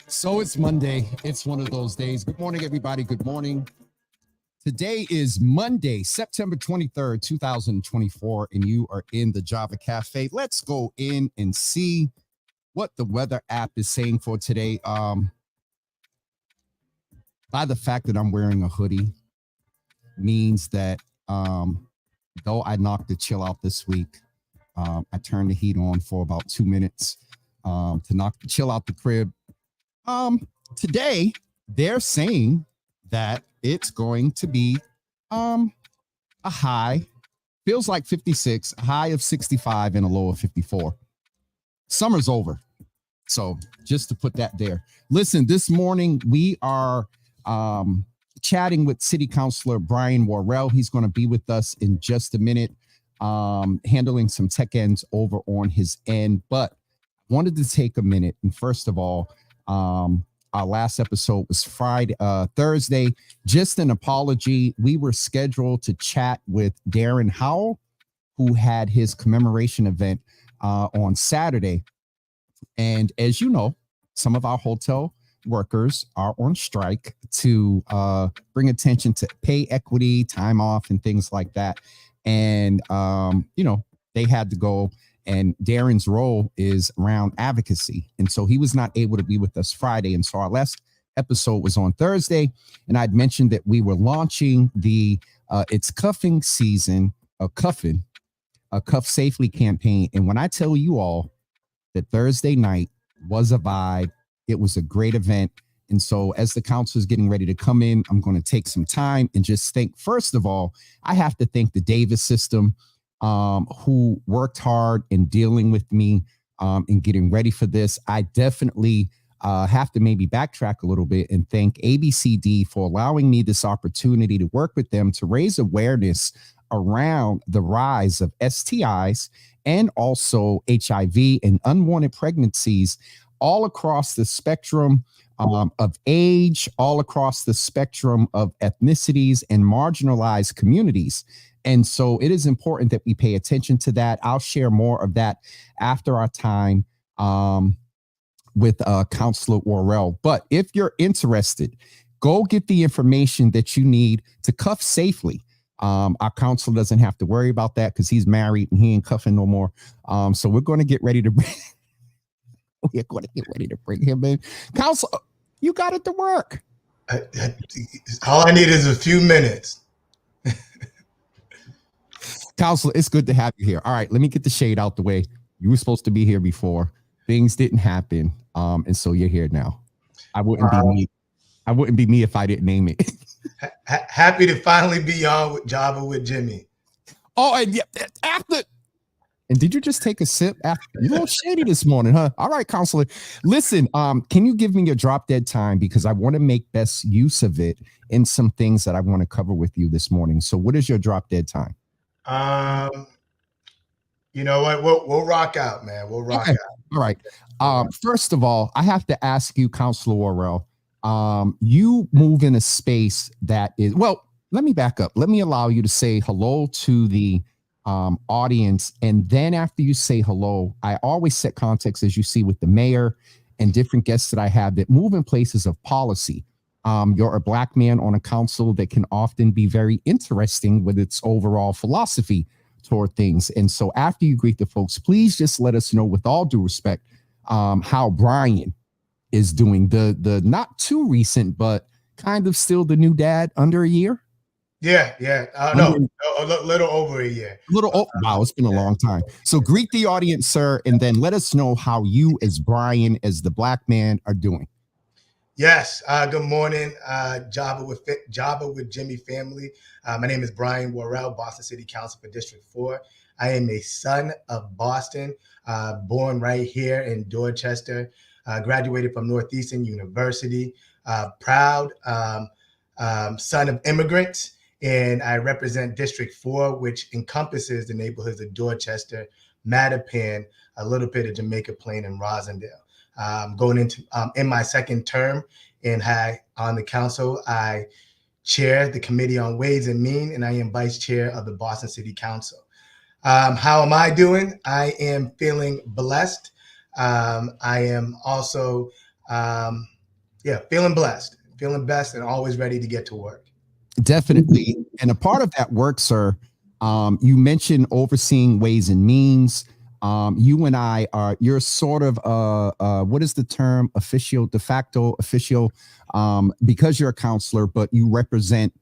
So it's Monday. It's one of those days. Good morning, everybody. Good morning. Today is Monday, September 23rd, 2024, and you are in the Java Cafe. Let's go in and see what the weather app is saying for today. By the fact that I'm wearing a hoodie means that though I knocked the chill out this week, I turned the heat on for about 2 minutes to knock the chill out the crib. Today they're saying that it's going to be a high, feels like 56, a high of 65 and a low of 54. Summer's over. So just to put that there. Listen, this morning we are chatting with City Councilor Brian Worrell. He's going to be with us in just a minute, handling some tech ends over on his end. But I wanted to take a minute and first of all, our last episode was Thursday. Just an apology. We were scheduled to chat with Darren Howell, who had his commemoration event on Saturday. And as you know, some of our hotel workers are on strike to bring attention to pay equity, time off, and things like that. And, they had to go. And Darren's role is around advocacy. And so he was not able to be with us Friday. And so our last episode was on Thursday. And I'd mentioned that we were launching the It's Cuffing Season, a Cuff Safely campaign. And when I tell you all that Thursday night was a vibe, it was a great event. And so as the council is getting ready to come in, I'm going to take some time and just think, first of all, I have to thank the Davis system, who worked hard in dealing with me in getting ready for this. I definitely have to maybe backtrack a little bit and thank ABCD for allowing me this opportunity to work with them to raise awareness around the rise of STIs and also HIV and unwanted pregnancies all across the spectrum of age, all across the spectrum of ethnicities and marginalized communities. And so it is important that we pay attention to that. I'll share more of that after our time with Councilor Worrell. But if you're interested, go get the information that you need to cuff safely. Our council doesn't have to worry about that because he's married and he ain't cuffing no more. So we're going to get ready to bring him in. Council, you got it to work. All I need is a few minutes. Councilor, it's good to have you here. All right, let me get the shade out the way. You were supposed to be here before. Things didn't happen, and so you're here now. I wouldn't be me. I wouldn't be me if I didn't name it. Happy to finally be on with Java with Jimmy. Oh, and yeah, after. And did you just take a sip? After? You're a little shady this morning, huh? All right, Councilor. Listen, can you give me your drop dead time because I want to make best use of it in some things that I want to cover with you this morning. So, what is your drop dead time? You know what? We'll rock out, man. We'll rock out. All right. First of all, I have to ask you, Councilor Worrell, you move in a space that is, well, let me back up. Let me allow you to say hello to the audience. And then after you say hello, I always set context, as you see, with the mayor and different guests that I have that move in places of policy. You're a Black man on a council that can often be very interesting with its overall philosophy toward things. And so after you greet the folks, please just let us know, with all due respect, how Brian is doing. The not too recent, but kind of still the new dad under a year. Yeah. No, a little over a year. Wow, it's been a long time. So greet the audience, sir, and then let us know how you, as Brian, as the Black man, are doing. Yes. Good morning, Java with Jimmy family. My name is Brian Worrell, Boston City Council for District 4. I am a son of Boston, born right here in Dorchester, graduated from Northeastern University, proud son of immigrants. And I represent District 4, which encompasses the neighborhoods of Dorchester, Mattapan, a little bit of Jamaica Plain, and Rosendale. Going into in my second term on the council, I chair the Committee on Ways and Means, and I am vice chair of the Boston City Council. How am I doing? I am feeling blessed. I am also, feeling blessed, and always ready to get to work. Definitely. And a part of that work, sir, you mentioned overseeing Ways and Means. You and I you're sort of, what is the term? De facto official, because you're a counselor, but you represent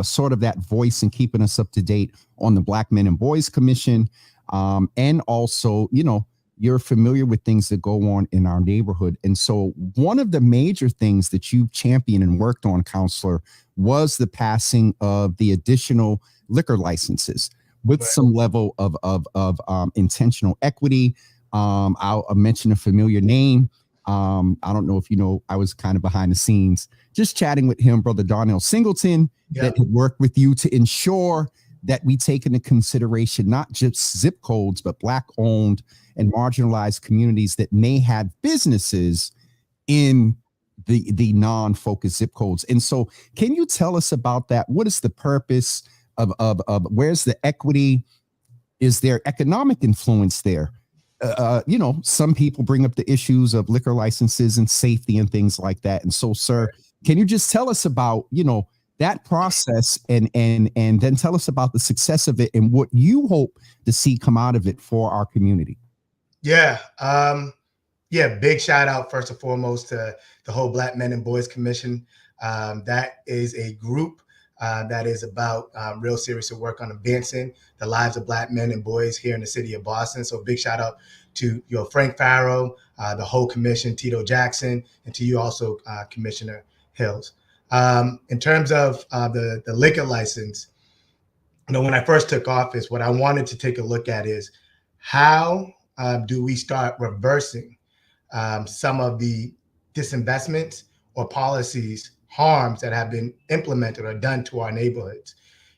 sort of that voice and keeping us up to date on the Black Men and Boys Commission. And also, you're familiar with things that go on in our neighborhood. And so one of the major things that you've championed and worked on, counselor, was the passing of the additional liquor licenses with some level of intentional equity. I'll mention a familiar name. I don't know if you know, I was kind of behind the scenes, just chatting with him, Brother Darnell Singleton, that had worked with you to ensure that we take into consideration not just zip codes, but Black owned and marginalized communities that may have businesses in the non-focused zip codes. And so can you tell us about that? What is the purpose of where's the equity? Is there economic influence there? Some people bring up the issues of liquor licenses and safety and things like that. And so, sir, can you just tell us about, that process and then tell us about the success of it and what you hope to see come out of it for our community? Yeah. Big shout out first and foremost to the whole Black Men and Boys Commission. That is a group that is about real serious work on advancing the lives of Black men and boys here in the city of Boston. So big shout out to Frank Farrow, the whole commission, Tito Jackson, and to you also, Commissioner Hills. In terms of the liquor license, when I first took office, what I wanted to take a look at is how do we start reversing some of the disinvestments or policies, harms that have been implemented or done to our neighborhoods.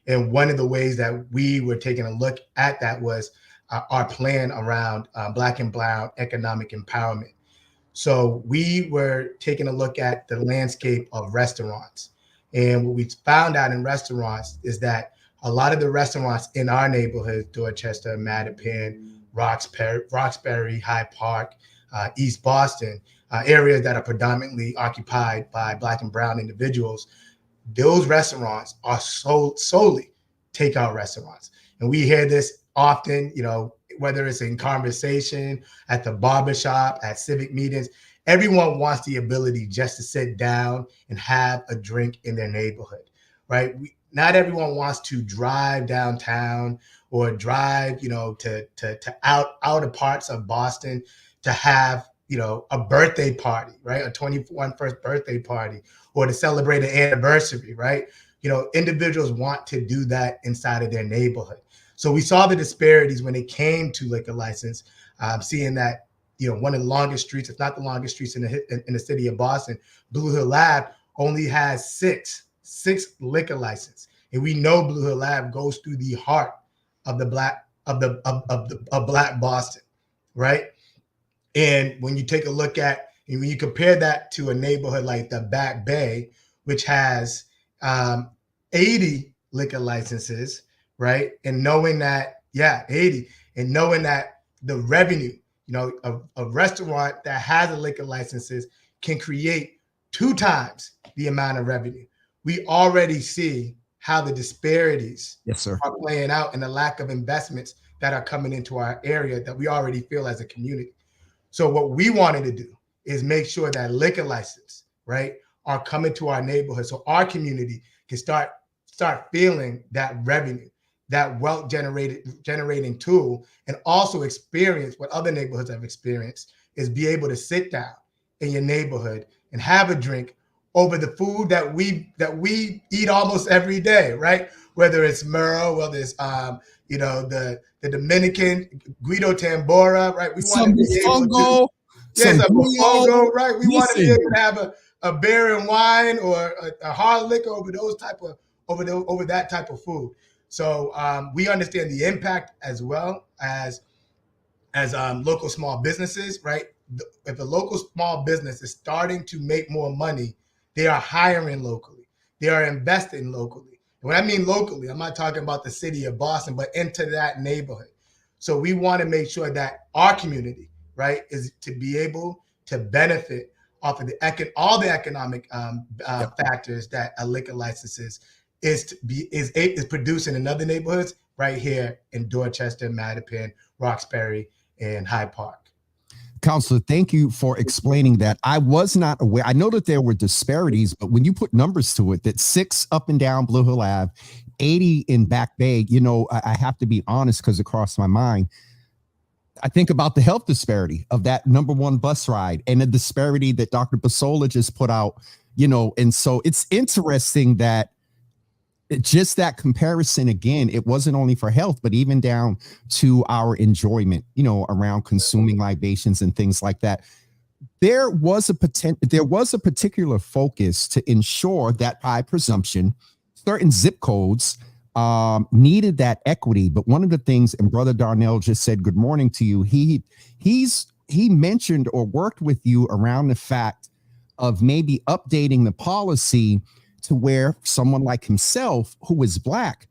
And one of the ways that we were taking a look at that was our plan around Black and Brown economic empowerment. So we were taking a look at the landscape of restaurants. And what we found out in restaurants is that a lot of the restaurants in our neighborhoods, Dorchester, Mattapan, Roxbury, Hyde Park, East Boston, areas that are predominantly occupied by Black and Brown individuals, those restaurants are solely takeout restaurants. And we hear this often, whether it's in conversation, at the barbershop, at civic meetings, everyone wants the ability just to sit down and have a drink in their neighborhood, right? Not everyone wants to drive downtown or drive, to outer parts of Boston to have, a birthday party, right? A 21st birthday party, or to celebrate an anniversary, right? Individuals want to do that inside of their neighborhood. So we saw the disparities when it came to liquor license, seeing that, one of the longest streets, if not the longest streets in the city of Boston, Blue Hill Lab only has six liquor license. And we know Blue Hill Lab goes through the heart of the Black Boston, right? And when you take a look at, and when you compare that to a neighborhood like the Back Bay, which has 80 liquor licenses, right? And knowing that, 80, and knowing that the revenue, a restaurant that has a liquor licenses can create 2 times the amount of revenue. We already see how the disparities are playing out and the lack of investments that are coming into our area that we already feel as a community. So what we wanted to do is make sure that liquor license, right, are coming to our neighborhood so our community can start start feeling that revenue, that wealth generating tool, and also experience what other neighborhoods have experienced, is be able to sit down in your neighborhood and have a drink over the food that we eat almost every day, right? Whether it's Merle, whether it's the Dominican Guido Tambora, right? We want to Some be able to, fungo, yes, some a bouillon. mofongo, right? We want to be Listen, able to have a beer and wine or a hard liquor over that type of food. So we understand the impact as well as local small businesses, right? If a local small business is starting to make more money, they are hiring locally. They are investing locally. And when I mean locally, I'm not talking about the city of Boston, but into that neighborhood. So we want to make sure that our community, right, is to be able to benefit off of all the economic factors that a liquor license is producing in other neighborhoods right here in Dorchester, Mattapan, Roxbury, and Hyde Park. Councilor, thank you for explaining that. I was not aware. I know that there were disparities, but when you put numbers to it, that 6 up and down Blue Hill Ave, 80 in Back Bay, I have to be honest because it crossed my mind. I think about the health disparity of that number 1 bus ride and the disparity that Dr. Basola just put out, and so it's interesting that just that comparison, again, it wasn't only for health, but even down to our enjoyment, around consuming libations and things like that. There was a particular focus to ensure that, by presumption, certain zip codes needed that equity. But one of the things, and Brother Darnell just said good morning to you, he mentioned or worked with you around the fact of maybe updating the policy to where someone like himself, who is Black,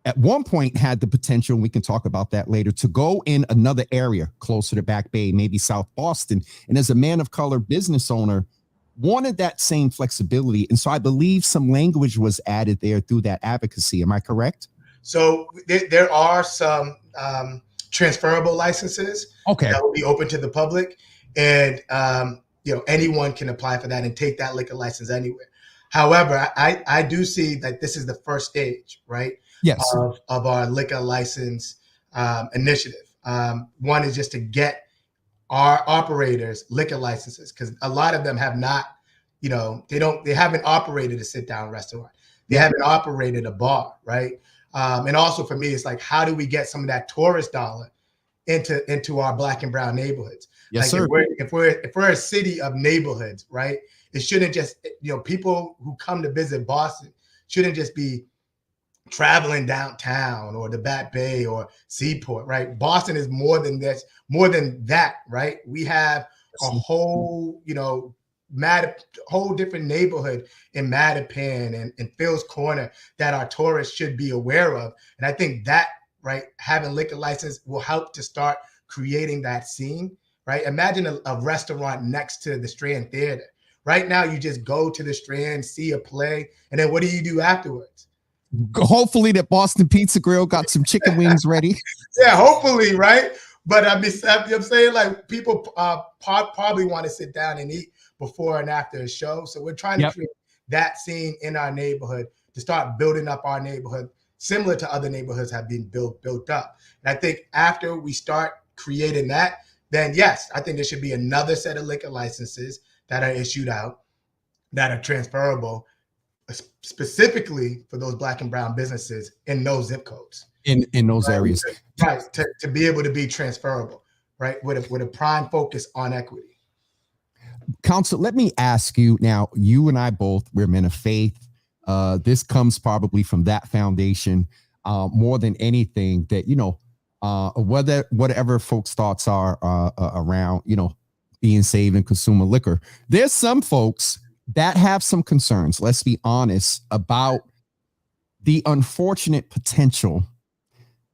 at one point had the potential, and we can talk about that later, to go in another area closer to Back Bay, maybe South Boston. And as a man of color business owner, wanted that same flexibility. And so I believe some language was added there through that advocacy. Am I correct? So there are some transferable licenses that will be open to the public. And, anyone can apply for that and take that liquor license anywhere. However, I do see that this is the first stage, right? Yes. Of our liquor license initiative. One is just to get our operators liquor licenses, because a lot of them have not, they haven't operated a sit-down restaurant. They haven't operated a bar, right? And also for me, it's like, how do we get some of that tourist dollar into our Black and brown neighborhoods? Yes, like sir. If we're a city of neighborhoods, right? It shouldn't just, people who come to visit Boston shouldn't just be traveling downtown or the Back Bay or Seaport, right? Boston is more than this, more than that, right? We have a whole, whole different neighborhood in Mattapan and Phil's Corner that our tourists should be aware of. And I think that, right, having liquor license will help to start creating that scene, right? Imagine a restaurant next to the Strand Theater. Right now, you just go to the Strand, see a play, and then what do you do afterwards? Hopefully that Boston Pizza Grill got some chicken wings ready. Yeah, hopefully, right? But I'm saying, like, people probably want to sit down and eat before and after a show. So we're trying to create that scene in our neighborhood to start building up our neighborhood, similar to other neighborhoods have been built up. And I think after we start creating that, then yes, I think there should be another set of liquor licenses that are issued out that are transferable, specifically for those Black and brown businesses in those zip codes. In those areas. Right, to be able to be transferable, right, with a prime focus on equity. Council, let me ask you now, you and I both, we're men of faith. This comes probably from that foundation more than anything that, whatever folks' thoughts are around, being saved and consuming liquor. There's some folks that have some concerns, let's be honest, about the unfortunate potential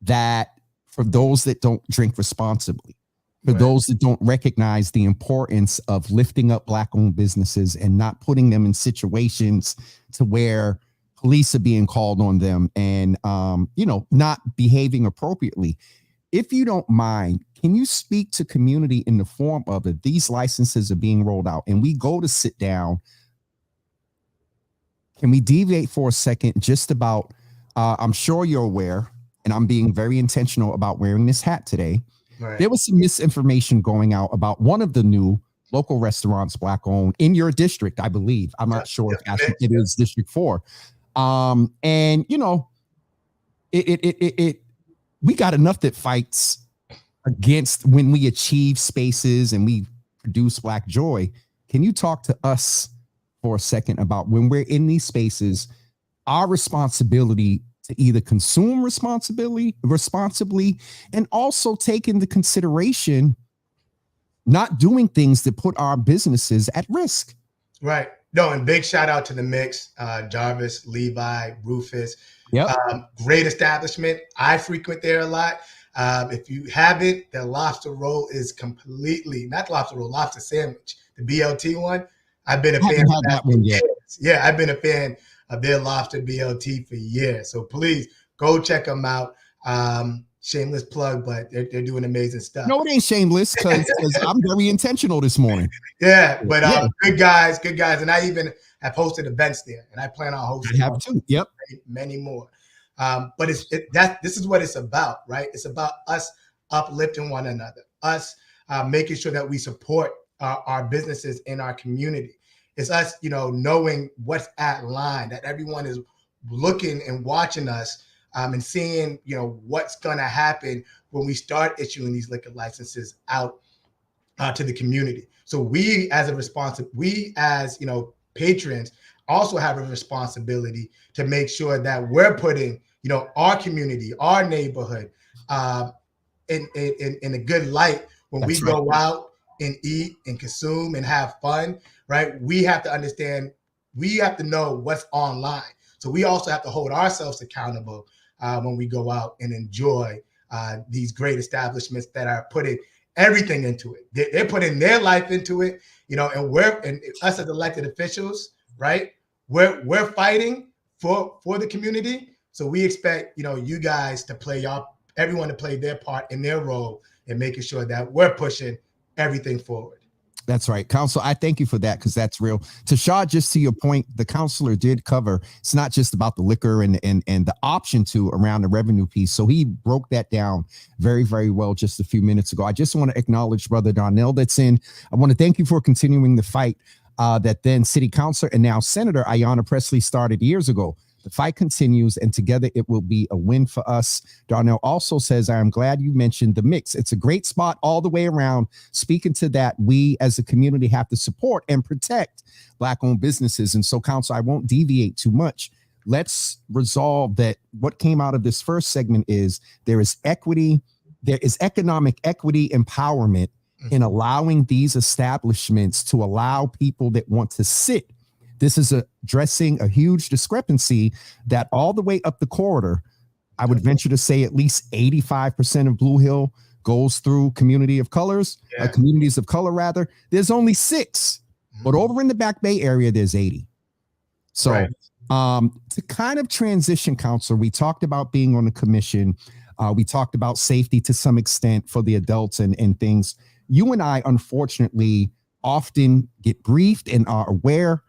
that for those that don't drink responsibly, for those that don't recognize the importance of lifting up Black-owned businesses and not putting them in situations to where police are being called on them and, not behaving appropriately. If you don't mind, can you speak to community in the form of it? These licenses are being rolled out and we go to sit down. Can we deviate for a second just about, I'm sure you're aware, and I'm being very intentional about wearing this hat today. Right. There was some misinformation going out about one of the new local restaurants, Black owned, in your district, I believe. I'm not sure if actually it is District 4. And you know, we got enough that fights against when we achieve spaces and we produce Black joy. Can you talk to us for a second about when we're in these spaces, our responsibility to either consume responsibly, and also take into consideration not doing things that put our businesses at risk? Right. No, and big shout out to the mix, Jarvis, Levi, Rufus. Yep. Great establishment. I frequent there a lot. If you haven't, the lobster roll is completely, not lobster roll, lobster sandwich, the BLT one. I've been a fan of that one yet. Yeah, I've been a fan of their lobster BLT for years. So please go check them out. Shameless plug, but they're doing amazing stuff. No, it ain't shameless because I'm very intentional this morning. Yeah, but good guys. And I even have hosted events there, and I plan on hosting. I have too. Yep, many more. But this is what it's about, right? It's about us uplifting one another, us making sure that we support our businesses in our community. It's us, knowing what's at line, that everyone is looking and watching us. And seeing, what's going to happen when we start issuing these liquor licenses out to the community. So we as patrons also have a responsibility to make sure that we're putting, our community, our neighborhood in a good light when we go out and eat and consume and have fun, right? We have to understand, we have to know what's online. So we also have to hold ourselves accountable when we go out and enjoy these great establishments that are putting everything into it. They're putting their life into it, and us as elected officials, right? We're fighting for the community. So we expect, you guys to play everyone to play their part in their role in making sure that we're pushing everything forward. That's right. Council, I thank you for that because that's real. Tashad, just to your point, the counselor did cover, it's not just about the liquor and the option to around the revenue piece. So he broke that down very, very well just a few minutes ago. I just want to acknowledge Brother Darnell that's in. I want to thank you for continuing the fight that then City Councilor and now Senator Ayanna Pressley started years ago. The fight continues, and together it will be a win for us. Darnell also says, I am glad you mentioned the mix. It's a great spot all the way around. Speaking to that, we as a community have to support and protect Black-owned businesses. And so, Council, I won't deviate too much. Let's resolve that what came out of this first segment is there is equity, there is economic equity empowerment in allowing these establishments to allow people that want to sit. This is addressing a huge discrepancy that all the way up the corridor, I would venture to say at least 85% of Blue Hill goes through communities of color rather. There's only 6, but over in the Back Bay area, there's 80. So to kind of transition, Councilor, we talked about being on the commission. We talked about safety to some extent for the adults and things. You and I, unfortunately, often get briefed and are aware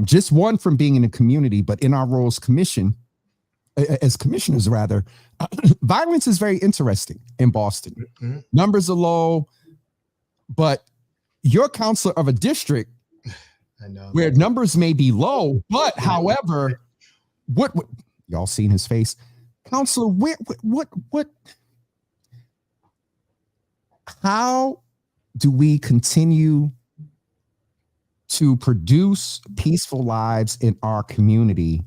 just one from being in the community, but in our roles as commissioners rather, violence is very interesting in Boston. Numbers are low, but you're counselor of a district where numbers may be low, but however, what y'all seen his face, Counselor, how do we continue to produce peaceful lives in our community,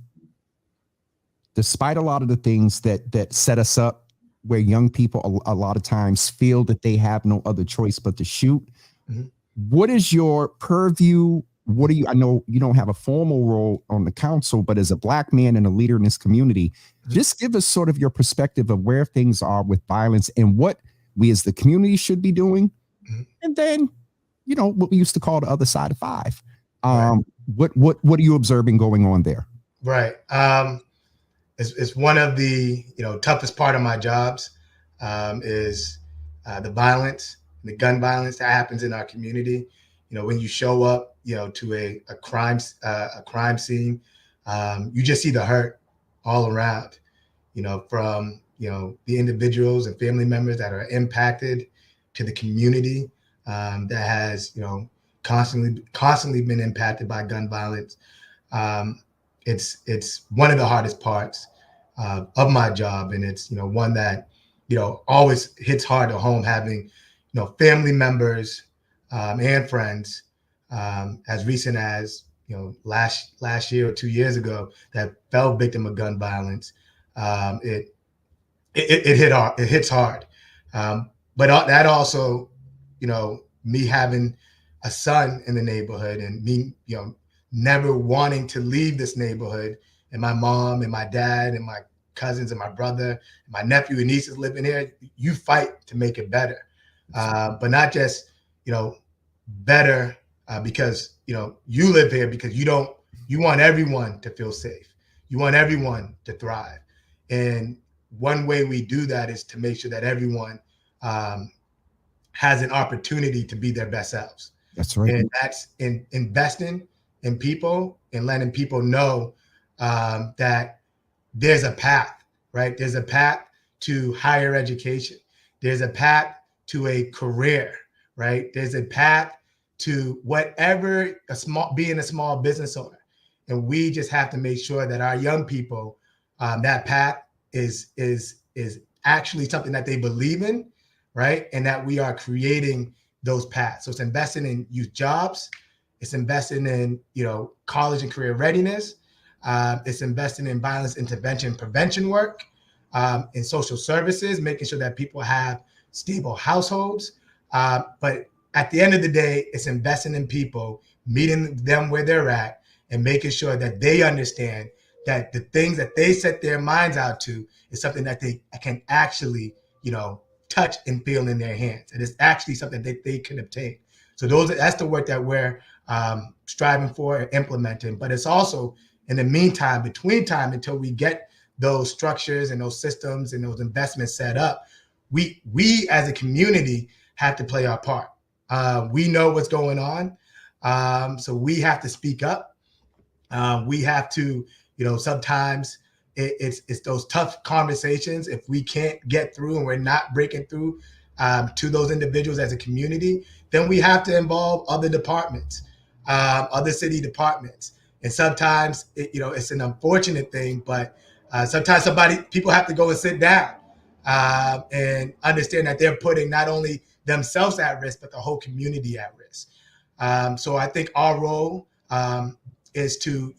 despite a lot of the things that set us up, where young people a lot of times feel that they have no other choice but to shoot? What is your purview? I know you don't have a formal role on the council, but as a Black man and a leader in this community, just give us sort of your perspective of where things are with violence and what we as the community should be doing. And then, what we used to call the other side of 5. What are you observing going on there? Right. It's one of the, toughest part of my jobs is the violence, the gun violence that happens in our community. When you show up, to a crime scene, you just see the hurt all around, from, the individuals and family members that are impacted, to the community that has, constantly been impacted by gun violence. It's one of the hardest parts of my job, and it's one that always hits hard to home, having family members and friends as recent as last year or 2 years ago that fell victim of gun violence. It hit hard. It hits hard. But that also, me having a son in the neighborhood, and me, never wanting to leave this neighborhood, and my mom and my dad and my cousins and my brother and my nephew and nieces living here, you fight to make it better. But not just, better because, you live here, because you want everyone to feel safe. You want everyone to thrive. And one way we do that is to make sure that everyone has an opportunity to be their best selves. That's right. And that's in investing in people and letting people know that there's a path, right? There's a path to higher education. There's a path to a career, right? There's a path to whatever, being a small business owner. And we just have to make sure that our young people, that path is actually something that they believe in, right? And that we are creating those paths. So it's investing in youth jobs. It's investing in, college and career readiness. It's investing in violence intervention, prevention work, in social services, making sure that people have stable households. But at the end of the day, it's investing in people, meeting them where they're at, and making sure that they understand that the things that they set their minds out to is something that they can actually, touch and feel in their hands. And it's actually something that they can obtain. So that's the work that we're striving for and implementing. But it's also, in the meantime, between time, until we get those structures and those systems and those investments set up, we as a community have to play our part. We know what's going on. So we have to speak up. We have to, sometimes it's those tough conversations. If we can't get through and we're not breaking through to those individuals as a community, then we have to involve other departments, other city departments. And sometimes, it's an unfortunate thing, but sometimes people have to go and sit down and understand that they're putting not only themselves at risk, but the whole community at risk. So I think our role is to,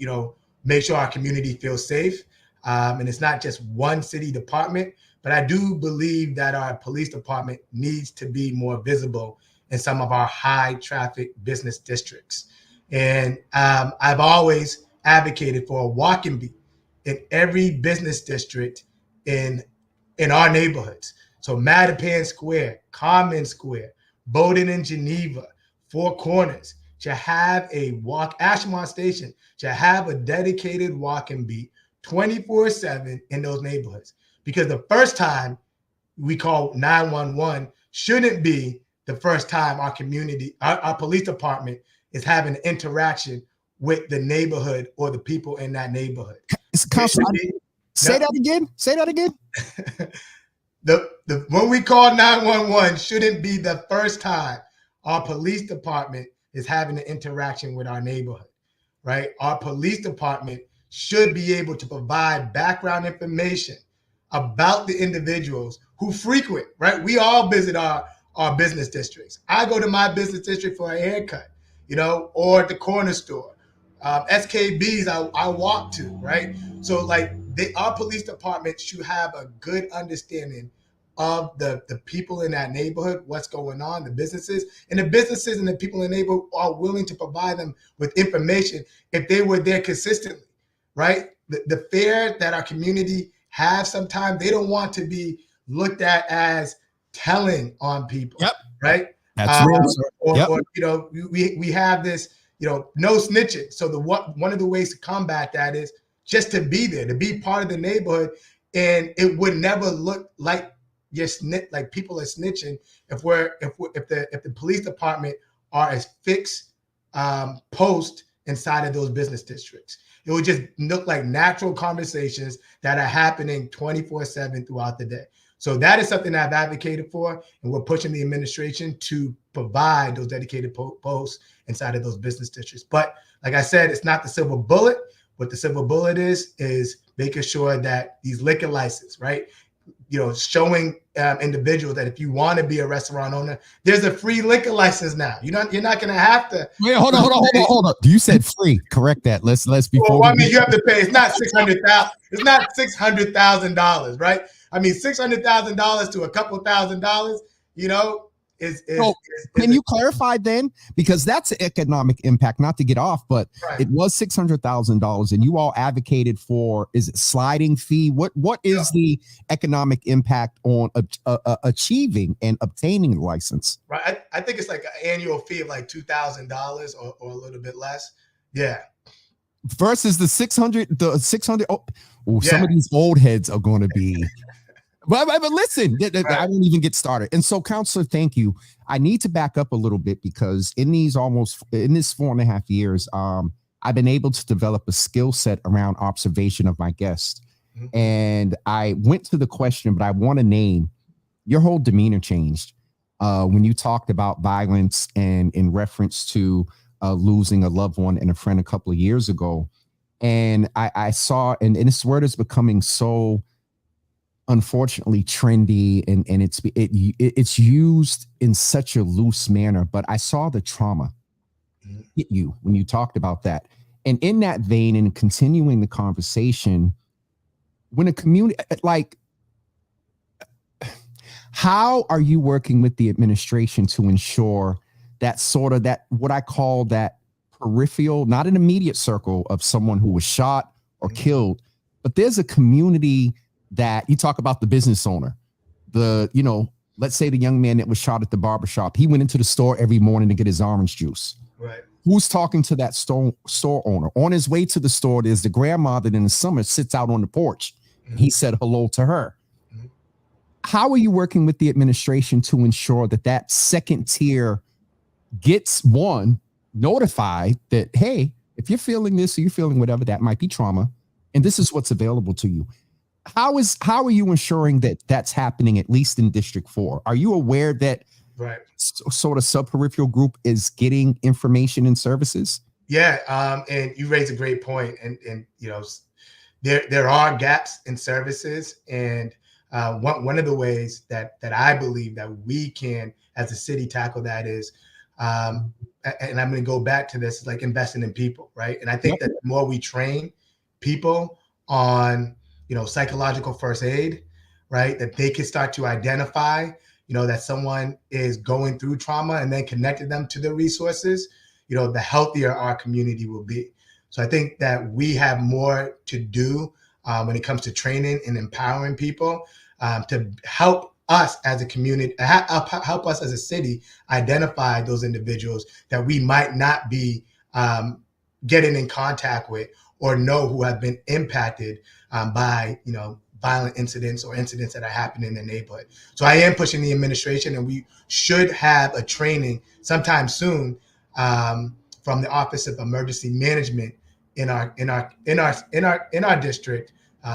make sure our community feels safe. And it's not just one city department, but I do believe that our police department needs to be more visible in some of our high traffic business districts. And I've always advocated for a walking beat in every business district in our neighborhoods. So Mattapan Square, Common Square, Bowdoin and Geneva, Four Corners, to have a Ashmont Station, to have a dedicated walking beat 24/7 in those neighborhoods. Because the first time we call 911 shouldn't be the first time our community, our police department is having an interaction with the neighborhood or the people in that neighborhood. Say that again. Say that again. When we call 911 shouldn't be the first time our police department is having an interaction with our neighborhood, right? Our police department should be able to provide background information about the individuals who frequent, right? We all visit our business districts. I go to my business district for a haircut, or at the corner store. SKBs I walk to, right? So our police department should have a good understanding of the people in that neighborhood, what's going on, the businesses, and the people in the neighborhood are willing to provide them with information if they were there consistently, right? The fear that our community have sometimes, they don't want to be looked at as telling on people, yep. Right? That's real. Yep. Or we have this, no snitching. So one of the ways to combat that is just to be there, to be part of the neighborhood, and it would never look like like people are snitching if the police department are as fixed post inside of those business districts. It would just look like natural conversations that are happening 24/7 throughout the day. So that is something I've advocated for, and we're pushing the administration to provide those dedicated posts inside of those business districts. But like I said, it's not the silver bullet. What the silver bullet is making sure that these liquor licenses, right? Showing individuals that if you want to be a restaurant owner, there's a free liquor license now. You're not going to have to. Wait, hold on. You said free. Correct that. Let's before. Well, I mean, you have to pay. It's not $600,000. It's not $600,000, right? I mean, $600,000 to a couple $1,000, Can you clarify then? Because that's an economic impact, not to get off, but right. It was $600,000 and you all advocated for, is it sliding fee? What is the economic impact on achieving and obtaining the license? Right. I think it's like an annual fee of like $2,000 or a little bit less. Yeah. Versus the 600. Some of these old heads are going to be. But listen, right. I didn't even get started. And so, Councilor, thank you. I need to back up a little bit because in this 4.5 years, I've been able to develop a skill set around observation of my guests. Mm-hmm. And I went to the question, but I want to name, your whole demeanor changed when you talked about violence and in reference to losing a loved one and a friend a couple of years ago. And I saw, and this word is becoming so unfortunately trendy, and it's used in such a loose manner, but I saw the trauma hit you when you talked about that. And in that vein, and continuing the conversation, when a community, like, how are you working with the administration to ensure that sort of that, what I call that peripheral, not an immediate circle of someone who was shot or killed, but there's a community that you talk about, the business owner, let's say the young man that was shot at the barbershop, he went into the store every morning to get his orange juice. Right. Who's talking to that store owner? On his way to the store, there's the grandma that in the summer sits out on the porch. Mm-hmm. He said hello to her. Mm-hmm. How are you working with the administration to ensure that second tier gets notified that, hey, if you're feeling this or you're feeling whatever, that might be trauma, and this is what's available to you? How are you ensuring that that's happening, at least in District 4? Are you aware that sort of sub-peripheral group is getting information and services? Yeah, and you raise a great point. And there are gaps in services. And one of the ways that I believe that we can, as a city, tackle that is, and I'm going to go back to this, like investing in people, right? And I think that the more we train people on psychological first aid, right? That they can start to identify, that someone is going through trauma and then connected them to the resources, the healthier our community will be. So I think that we have more to do when it comes to training and empowering people to help us as a community, help us as a city identify those individuals that we might not be getting in contact with or know who have been impacted by, violent incidents or incidents that are happening in the neighborhood. So I am pushing the administration, and we should have a training sometime soon from the Office of Emergency Management in our district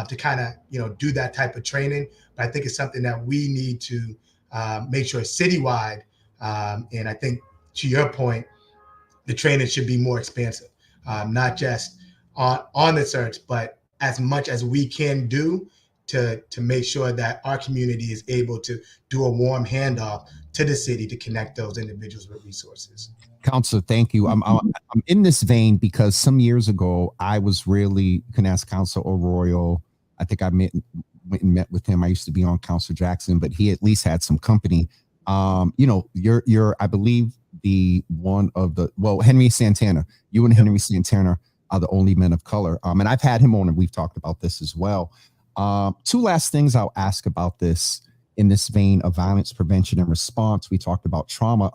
to kind of do that type of training. But I think it's something that we need to make sure citywide. And I think, to your point, the training should be more expansive, not just on the search, but as much as we can do to make sure that our community is able to do a warm handoff to the city to connect those individuals with resources. Councilor, thank you. I'm in this vein because some years ago, I was really, you can ask Councilor Worrell. I think I went and met with him. I used to be on Councilor Jackson, but he at least had some company. You're I believe Henry Santana, you and Henry Santana are the only men of color. And I've had him on and we've talked about this as well. Two last things I'll ask about this in this vein of violence prevention and response. We talked about trauma.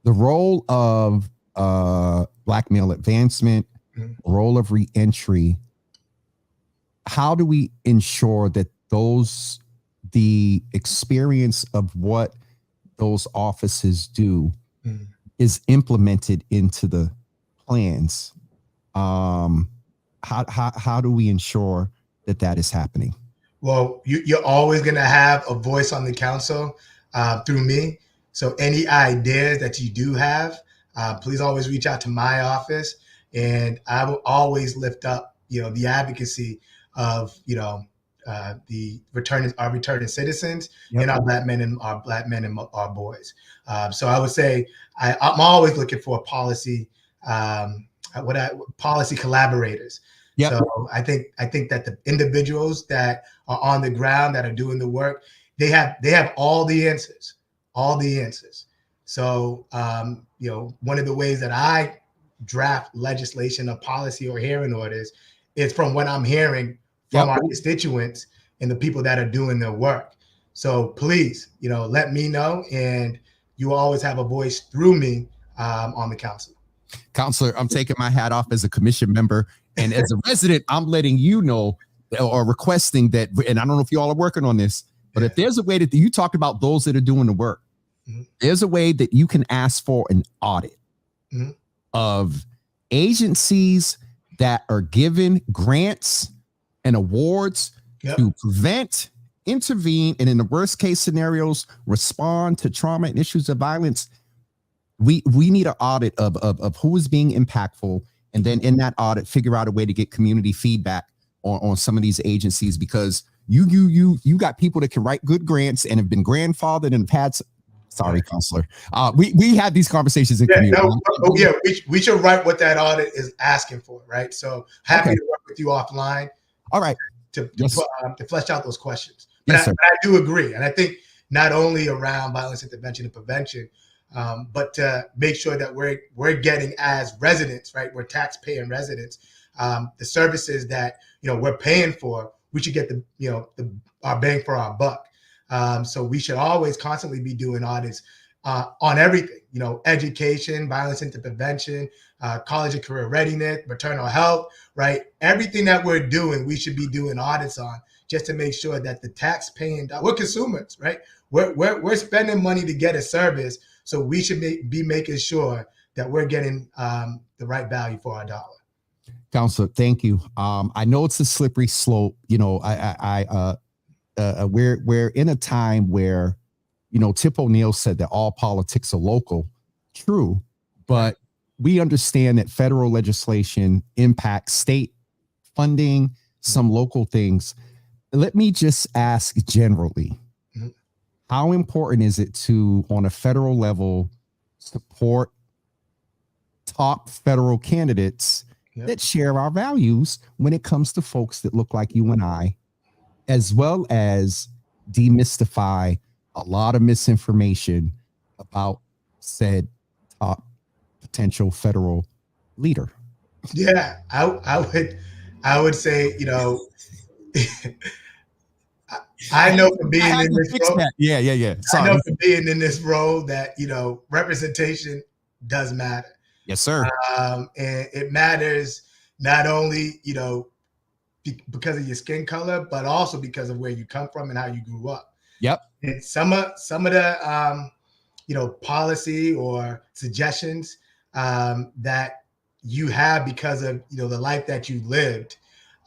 The role of Black male advancement, role of reentry. How do we ensure that the experience of what those offices do is implemented into the plans How do we ensure that that is happening? Well, you're always going to have a voice on the council through me. So any ideas that you do have, please always reach out to my office, and I will always lift up, the advocacy of, the our returning citizens and our black men and our boys. So I would say I'm always looking for policy, policy collaborators. Yep. So I think that the individuals that are on the ground that are doing the work, they have all the answers, So one of the ways that I draft legislation or policy or hearing orders is from what I'm hearing from our constituents and the people that are doing their work. So please, let me know, and you always have a voice through me on the council. Councilor, I'm taking my hat off as a commission member. And as a resident, I'm letting you know or requesting that, and I don't know if you all are working on this, but if there's a way that you talked about those that are doing the work, there's a way that you can ask for an audit of agencies that are given grants and awards to prevent, intervene, and in the worst case scenarios, respond to trauma and issues of violence. We need an audit of who is being impactful. And then in that audit, figure out a way to get community feedback on some of these agencies, because you got people that can write good grants and have been grandfathered and have had. Sorry, Councilor. We had these conversations in community. We should write what that audit is asking for, right? So happy to work with you offline. All right. To flesh out those questions. But I do agree, and I think not only around violence intervention and prevention, but to make sure that we're getting, as residents, right? We're tax-paying residents, the services that we're paying for. We should get our bang for our buck. So we should always constantly be doing audits on everything. Education, violence intervention, college and career readiness, maternal health, right? Everything that we're doing, we should be doing audits on, just to make sure that the tax-paying, we're consumers, right? We're spending money to get a service. So we should be making sure that we're getting the right value for our dollar. Councilor, thank you. I know it's a slippery slope. We're in a time where, Tip O'Neill said that all politics are local. True, but we understand that federal legislation impacts state funding, some local things. Let me just ask generally. How important is it to, on a federal level, support top federal candidates that share our values when it comes to folks that look like you and I, as well as demystify a lot of misinformation about said top potential federal leader? Yeah, I would say, I know from being in this role. Sorry. I know from being in this role that representation does matter. Yes, sir. And it matters not only because of your skin color, but also because of where you come from and how you grew up. Yep. And some of the policy or suggestions that you have because of the life that you lived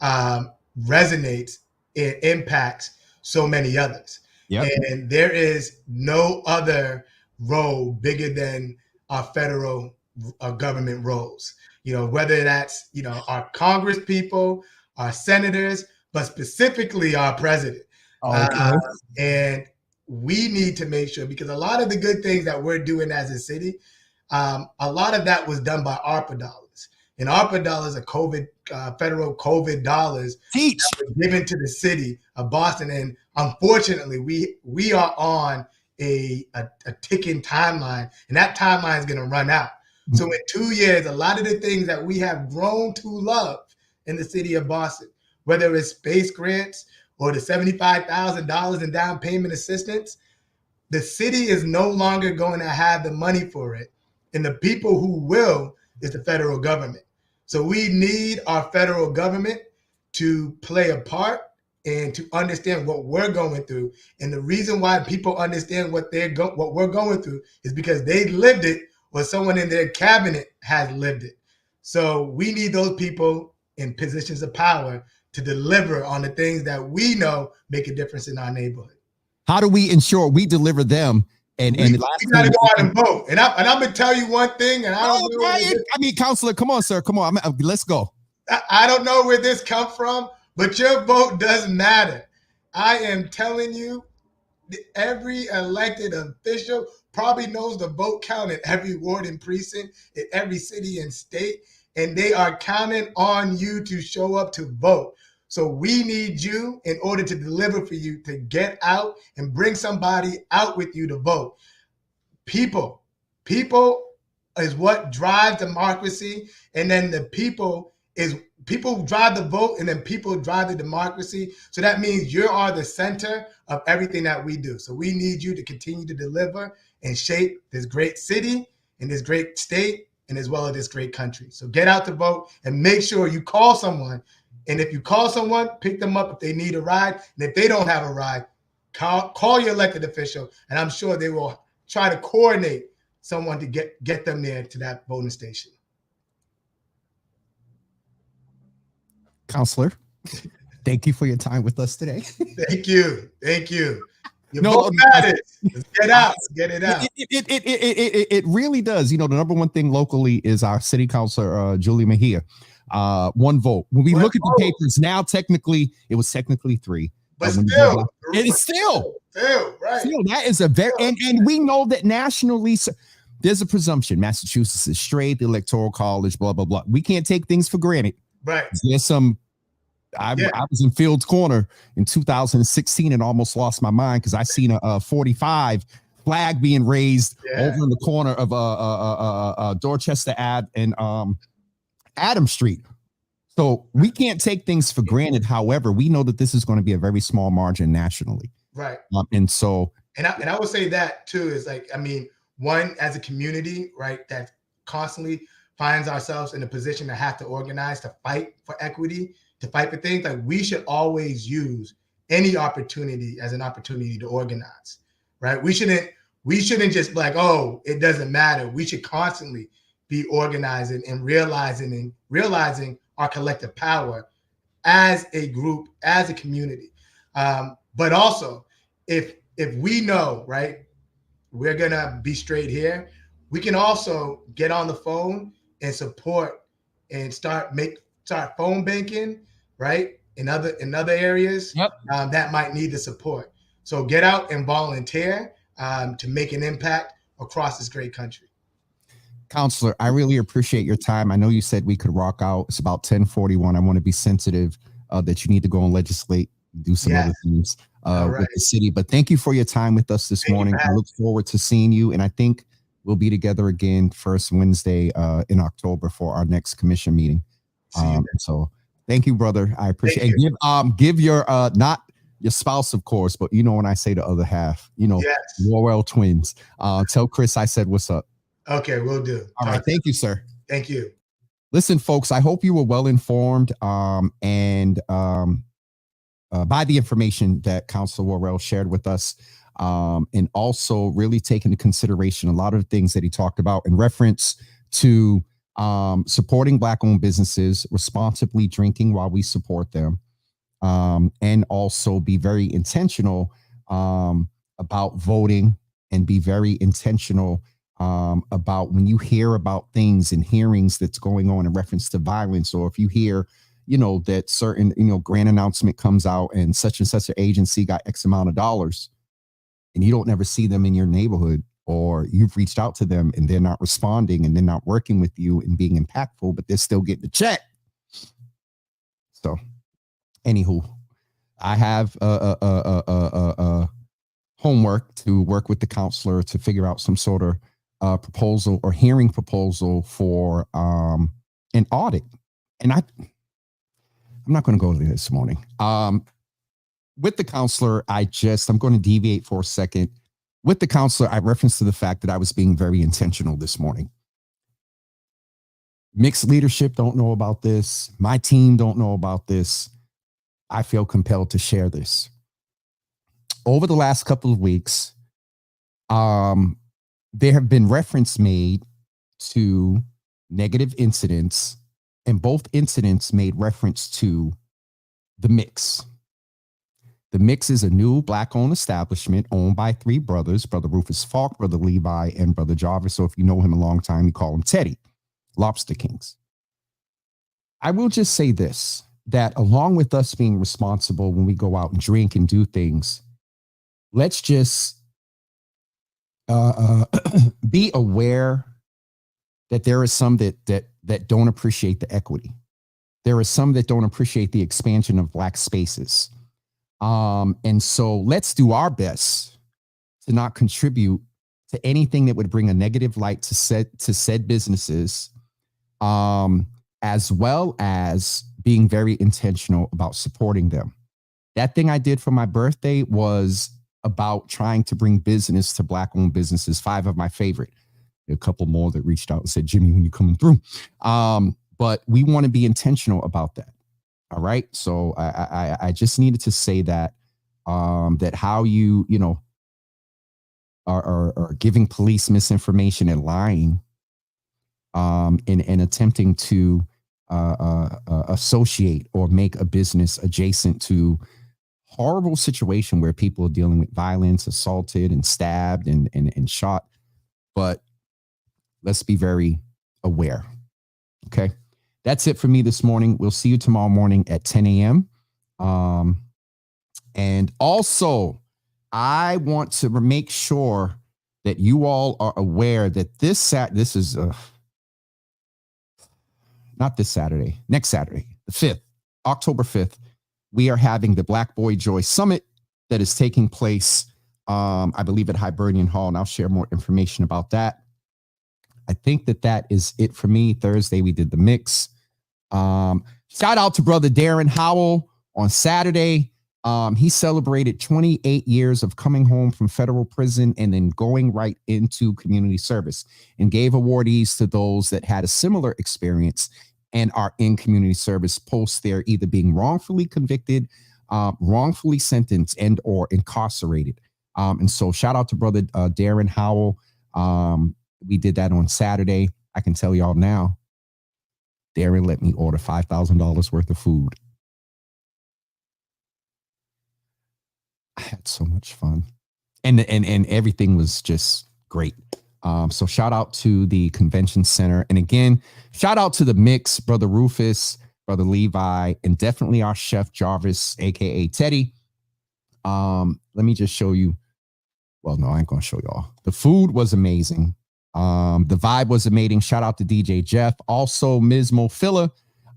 resonates. It impacts so many others. Yep. And there is no other role bigger than our federal government roles, whether that's, our Congress people, our senators, but specifically our president. Okay. And we need to make sure, because a lot of the good things that we're doing as a city, a lot of that was done by ARPA dollars. And ARPA dollars are federal COVID dollars that were given to the city of Boston. And unfortunately, we are on a ticking timeline, and that timeline is going to run out. So in 2 years, a lot of the things that we have grown to love in the city of Boston, whether it's space grants or the $75,000 in down payment assistance, the city is no longer going to have the money for it. And the people who will is the federal government. So we need our federal government to play a part and to understand what we're going through. And the reason why people understand what we're going through is because they lived it, or someone in their cabinet has lived it. So we need those people in positions of power to deliver on the things that we know make a difference in our neighborhood. How do we ensure we deliver them? And we last got to thing, go out and vote. And I'm gonna tell you one thing, and I don't know. Brian, Counselor, come on, sir, come on. Let's go. I don't know where this comes from, but your vote does matter. I am telling you, every elected official probably knows the vote count in every ward and precinct, in every city and state, and they are counting on you to show up to vote. So we need you in order to deliver for you to get out and bring somebody out with you to vote. People is what drives democracy, and then the people drive the vote, and then people drive the democracy. So that means you are the center of everything that we do. So we need you to continue to deliver and shape this great city and this great state, and as well as this great country. So get out to vote and make sure you call someone. And if you call someone, pick them up if they need a ride. And if they don't have a ride, call your elected official, and I'm sure they will try to coordinate someone to get them there to that voting station. Counselor, thank you for your time with us today. Thank you. Your vote matters. Get out. Get it out. It really does. The number one thing locally is our city councilor, Julie Mejia. One vote. When we look at the papers now, it was technically 3. But still, it is still right. Still, that is a very, and we know that nationally, there's a presumption. Massachusetts is straight, the Electoral College, blah, blah, blah. We can't take things for granted. Right. There's I was in Fields Corner in 2016 and almost lost my mind because I seen a 45 flag being raised over in the corner of Dorchester Ave and Adam Street. So we can't take things for granted. However, we know that this is going to be a very small margin nationally. Right. And I would say that too is one, as a community, right, that constantly finds ourselves in a position to have to organize, to fight for equity, to fight for things, like we should always use any opportunity as an opportunity to organize, right? We shouldn't just be like, oh, it doesn't matter. We should constantly be organizing and realizing our collective power as a group, as a community. But also, if we know, right, we're gonna be straight here, we can also get on the phone and support and start phone banking, right, in other areas that might need the support. So get out and volunteer to make an impact across this great country. Counselor, I really appreciate your time. I know you said we could rock out. It's about 10:41. I want to be sensitive that you need to go and legislate, do some other things with the city. But thank you for your time with us this morning. I look forward to seeing you, and I think we'll be together again first Wednesday in October for our next commission meeting. So thank you, brother. I appreciate it. Give your not your spouse, of course, but when I say the other half, Worrell twins. Tell Chris I said what's up. Okay, will do. All right. Thank you, sir. Thank you. Listen, folks, I hope you were well informed and by the information that Councilor Worrell shared with us, and also really take into consideration a lot of the things that he talked about in reference to supporting Black-owned businesses, responsibly drinking while we support them, and also be very intentional about voting and be very intentional about when you hear about things and hearings that's going on in reference to violence, or if you hear, that certain, grant announcement comes out and such an agency got X amount of dollars and you don't never see them in your neighborhood, or you've reached out to them and they're not responding and they're not working with you and being impactful, but they're still getting the check. So anywho, I have homework to work with the counselor to figure out some sort of proposal or hearing proposal for an audit. And I'm not going to go there this morning. With the counselor, I'm going to deviate for a second. With the counselor, I referenced to the fact that I was being very intentional this morning. Mixed leadership don't know about this. My team don't know about this. I feel compelled to share this. Over the last couple of weeks, there have been reference made to negative incidents, and both incidents made reference to the Mix. The Mix is a new Black-owned establishment owned by three brothers, Brother Rufus Falk, Brother Levi, and Brother Jarvis. So if you know him a long time, you call him Teddy, Lobster Kings. I will just say this, that along with us being responsible when we go out and drink and do things, let's just be aware that there are some that don't appreciate the equity. There are some that don't appreciate the expansion of Black spaces. And so let's do our best to not contribute to anything that would bring a negative light to said businesses, as well as being very intentional about supporting them. That thing I did for my birthday was about trying to bring business to Black-owned businesses, 5 of my favorite. A couple more that reached out and said, Jimmy, when you coming through? But we want to be intentional about that. All right. So I just needed to say that, that how you are giving police misinformation and lying, and attempting to associate or make a business adjacent to horrible situation where people are dealing with violence, assaulted and stabbed and shot. But let's be very aware. Okay. That's it for me this morning. We'll see you tomorrow morning at 10 a.m. And also, I want to make sure that you all are aware that this is not this Saturday, next Saturday, the 5th, October 5th, we are having the Black Boy Joy Summit that is taking place, I believe, at Hibernian Hall, and I'll share more information about that. I think that is it for me. Thursday, we did the Mix. Shout out to Brother Darren Howell on Saturday. He celebrated 28 years of coming home from federal prison and then going right into community service, and gave awardees to those that had a similar experience and are in community service post their either being wrongfully convicted, wrongfully sentenced, and or incarcerated. And so shout out to Brother Darren Howell. We did that on Saturday. I can tell y'all now, Darren let me order $5,000 worth of food. I had so much fun, and everything was just great. So shout out to the convention center, and again, shout out to the Mix, Brother Rufus, Brother Levi, and definitely our chef Jarvis, aka Teddy. Let me just show you. Well, no, I ain't gonna show y'all. The food was amazing. The vibe was amazing. Shout out to DJ Jeff, also Ms. Mo Filler,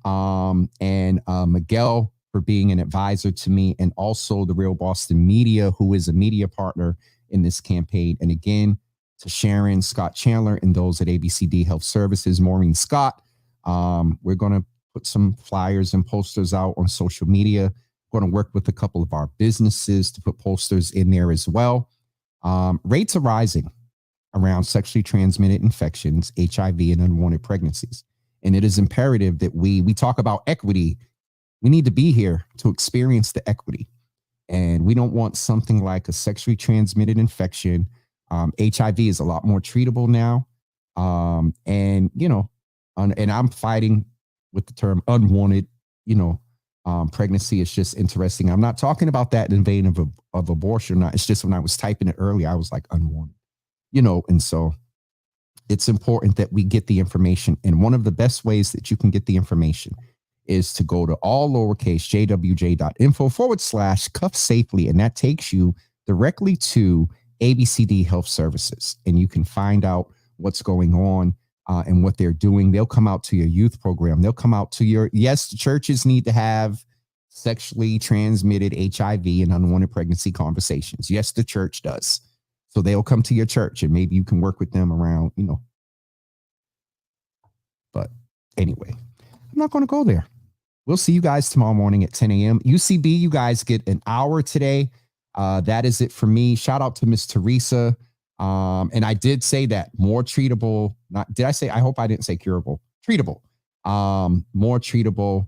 and Miguel for being an advisor to me, and also the Real Boston Media, who is a media partner in this campaign. And again, to Sharon, Scott Chandler, and those at ABCD Health Services, Maureen Scott. We're going to put some flyers and posters out on social media. We're going to work with a couple of our businesses to put posters in there as well. Rates are rising around sexually transmitted infections, HIV, and unwanted pregnancies. And it is imperative that we talk about equity. We need to be here to experience the equity. And we don't want something like a sexually transmitted infection. HIV is a lot more treatable now. And I'm fighting with the term unwanted, pregnancy. It's just interesting. I'm not talking about that in vain of abortion. Not. It's just when I was typing it earlier, I was like unwanted, and so it's important that we get the information. And one of the best ways that you can get the information is to go to all lowercase jwj.info/cuff safely. And that takes you directly to ABCD Health Services. And you can find out what's going on and what they're doing. They'll come out to your youth program. They'll come out to yes, the churches need to have sexually transmitted HIV and unwanted pregnancy conversations. Yes, the church does. So they'll come to your church and maybe you can work with them around, But anyway, I'm not going to go there. We'll see you guys tomorrow morning at 10 a.m. UCB, you guys get an hour today. That is it for me. Shout out to Miss Teresa. And I did say that more treatable. I hope I didn't say curable. Treatable. More treatable.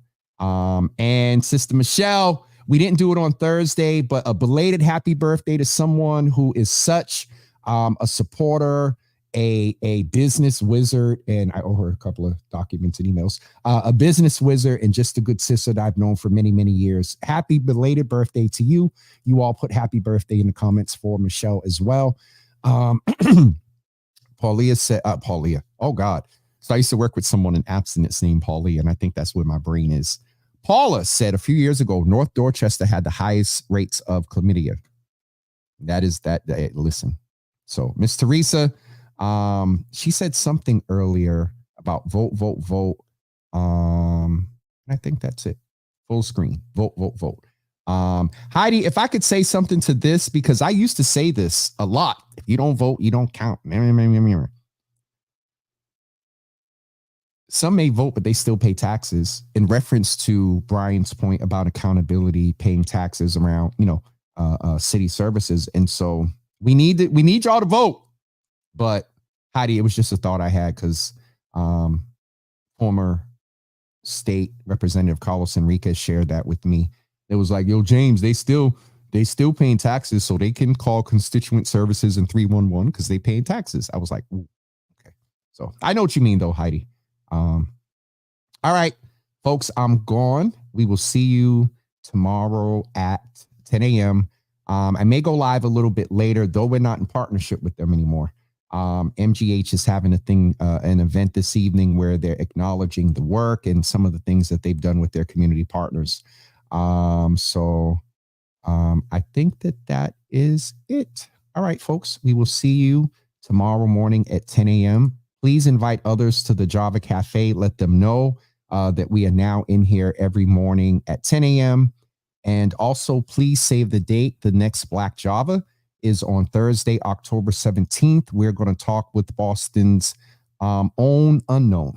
And Sister Michelle, we didn't do it on Thursday, but a belated happy birthday to someone who is such a supporter a business wizard, and I owe her a couple of documents and emails. A business wizard and just a good sister that I've known for many, many years. Happy belated birthday to you. You all put happy birthday in the comments for Michelle as well. Paulia said, Paulia. Oh God. So I used to work with someone in abstinence named Paulia, and I think that's where my brain is. Paula said a few years ago, North Dorchester had the highest rates of chlamydia. That is that. Listen. So Miss Teresa, she said something earlier about vote. I think that's it. Full screen. Vote. Heidi, if I could say something to this, because I used to say this a lot. If you don't vote, you don't count. Some may vote, but they still pay taxes, in reference to Brian's point about accountability, paying taxes around, city services. And so we need y'all to vote. But Heidi, it was just a thought I had because former state representative Carlos Enriquez shared that with me. It was like, yo, James, they still paying taxes, so they can call constituent services in 311 because they paying taxes. I was like, ooh, okay. So I know what you mean though, Heidi. All right, folks, I'm gone. We will see you tomorrow at 10 a.m. I may go live a little bit later, though we're not in partnership with them anymore. MGH is having an event this evening where they're acknowledging the work and some of the things that they've done with their community partners. So I think that is it. All right, folks, we will see you tomorrow morning at 10 a.m. Please invite others to the Java Cafe. Let them know that we are now in here every morning at 10 a.m. And also, please save the date. The next Black Java is on Thursday, October 17th. We're going to talk with Boston's own unknown.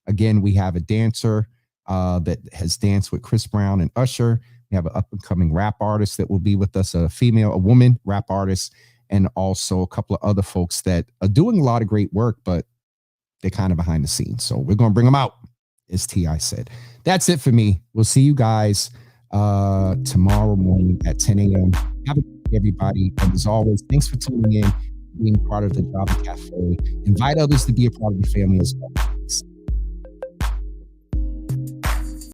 Again, we have a dancer that has danced with Chris Brown and Usher. We have an up-and-coming rap artist that will be with us, a woman rap artist, and also a couple of other folks that are doing a lot of great work, but they're kind of behind the scenes. So we're going to bring them out, as T.I. said. That's it for me. We'll see you guys tomorrow morning at 10 a.m. Have a good day, everybody. And as always, thanks for tuning in, being part of the Java Cafe. Invite others to be a part of the family as well.